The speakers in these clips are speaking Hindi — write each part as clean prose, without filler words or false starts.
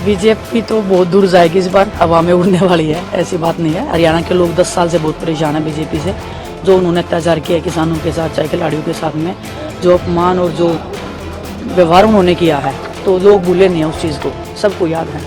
बीजेपी तो बहुत दूर जाएगी इस बार, हवा में उड़ने वाली है, ऐसी बात नहीं है। हरियाणा के लोग 10 साल से बहुत परेशान है बीजेपी से। जो उन्होंने अत्याचार किया है किसानों के साथ, चाहे खिलाड़ियों के साथ में, जो अपमान और जो व्यवहार उन्होंने किया है, तो लोग भूले नहीं है उस चीज़ को, सबको याद है।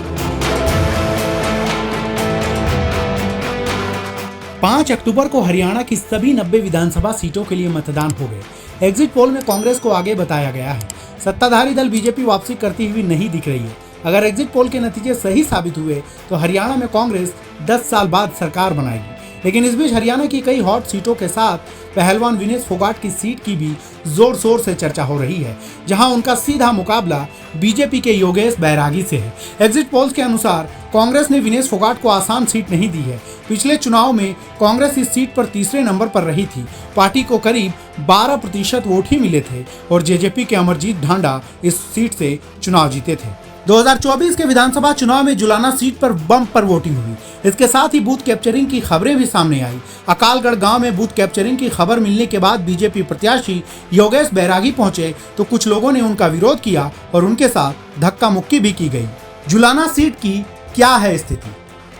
5 अक्टूबर को हरियाणा की सभी 90 विधानसभा सीटों के लिए मतदान हो गए। एग्जिट पोल में कांग्रेस को आगे बताया गया है। सत्ताधारी दल बीजेपी वापसी करती हुई नहीं दिख रही है। अगर एग्जिट पोल के नतीजे सही साबित हुए तो हरियाणा में कांग्रेस 10 साल बाद सरकार बनाएगी। लेकिन इस बीच हरियाणा की कई हॉट सीटों के साथ पहलवान विनेश फोगाट की सीट की भी जोर शोर से चर्चा हो रही है, जहां उनका सीधा मुकाबला बीजेपी के योगेश बैरागी से है। एग्जिट पोल्स के अनुसार कांग्रेस ने विनेश फोगाट को आसान सीट नहीं दी है। पिछले चुनाव में कांग्रेस इस सीट पर तीसरे नंबर पर रही थी। पार्टी को करीब 12% वोट ही मिले थे और जेजेपी के अमरजीत ढांडा इस सीट से चुनाव जीते थे। 2024 के विधानसभा चुनाव में जुलाना सीट पर बम्प पर वोटिंग हुई। इसके साथ ही बूथ कैप्चरिंग की खबरें भी सामने आई। अकालगढ़ गांव में बूथ कैप्चरिंग की खबर मिलने के बाद बीजेपी प्रत्याशी योगेश बैरागी पहुंचे तो कुछ लोगों ने उनका विरोध किया और उनके साथ धक्का मुक्की भी की गई। जुलाना सीट की क्या है स्थिति?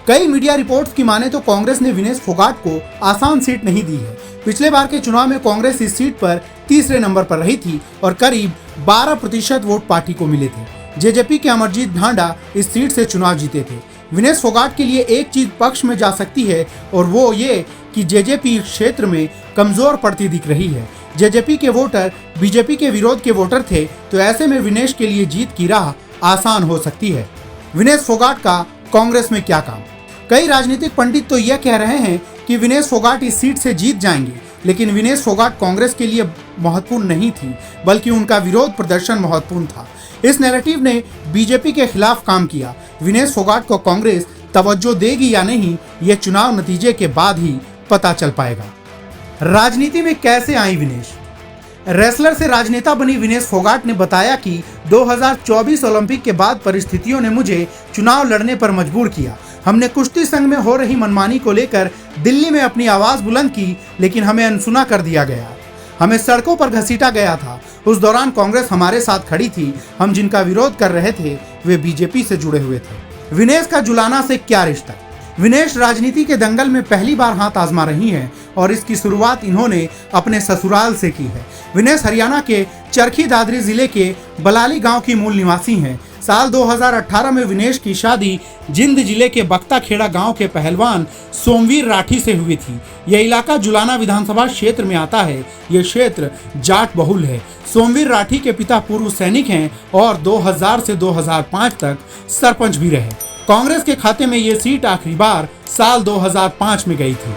कई मीडिया रिपोर्ट्स की माने तो कांग्रेस ने विनेश फोगाट को आसान सीट नहीं दी है। पिछले बार के चुनाव में कांग्रेस इस सीट पर तीसरे नंबर पर रही थी और करीब 12% वोट पार्टी को मिले थे। जेजेपी के अमरजीत ढांडा इस सीट से चुनाव जीते थे। विनेश फोगाट के लिए एक चीज पक्ष में जा सकती है और वो ये कि जेजेपी क्षेत्र में कमजोर पड़ती दिख रही है। जेजेपी के वोटर बीजेपी के विरोध के वोटर थे, तो ऐसे में विनेश के लिए जीत की राह आसान हो सकती है। विनेश फोगाट का कांग्रेस में क्या काम? कई राजनीतिक पंडित तो यह कह रहे हैं कि विनेश फोगाट इस सीट से जीत जाएंगे, लेकिन विनेश फोगाट कांग्रेस के लिए महत्वपूर्ण नहीं थी, बल्कि उनका विरोध प्रदर्शन महत्वपूर्ण था। इस नैरेटिव ने बीजेपी के खिलाफ काम किया। विनेश फोगाट को कांग्रेस तवज्जो देगी या नहीं, यह चुनाव नतीजे के बाद ही पता चल पाएगा। राजनीति में कैसे आई विनेश? रेसलर से राजनेता बनी विनेश फोगाट ने बताया कि 2024 ओलंपिक के बाद परिस्थितियों ने मुझे चुनाव लड़ने पर मजबूर किया। हमने कुश्ती संघ में हो रही मनमानी को लेकर दिल्ली में अपनी आवाज बुलंद की, लेकिन हमें अनसुना कर दिया गया। हमें सड़कों पर घसीटा गया था। उस दौरान कांग्रेस हमारे साथ खड़ी थी। हम जिनका विरोध कर रहे थे वे बीजेपी से जुड़े हुए थे। विनेश का जुलाना से क्या रिश्ता? विनेश राजनीति के दंगल में पहली बार हाथ आजमा रही हैं और इसकी शुरुआत इन्होंने अपने ससुराल से की है। विनेश हरियाणा के चरखी दादरी जिले के बलाली गांव की मूल निवासी हैं। साल 2018 में विनेश की शादी जिंद जिले के बख्ता खेड़ा गांव के पहलवान सोमवीर राठी से हुई थी। यह इलाका जुलाना विधानसभा क्षेत्र में आता है। यह क्षेत्र जाट बहुल है। सोमवीर राठी के पिता पूर्व सैनिक हैं और 2000 से 2005 तक सरपंच भी रहे। कांग्रेस के खाते में यह सीट आखिरी बार साल 2005 में गई थी।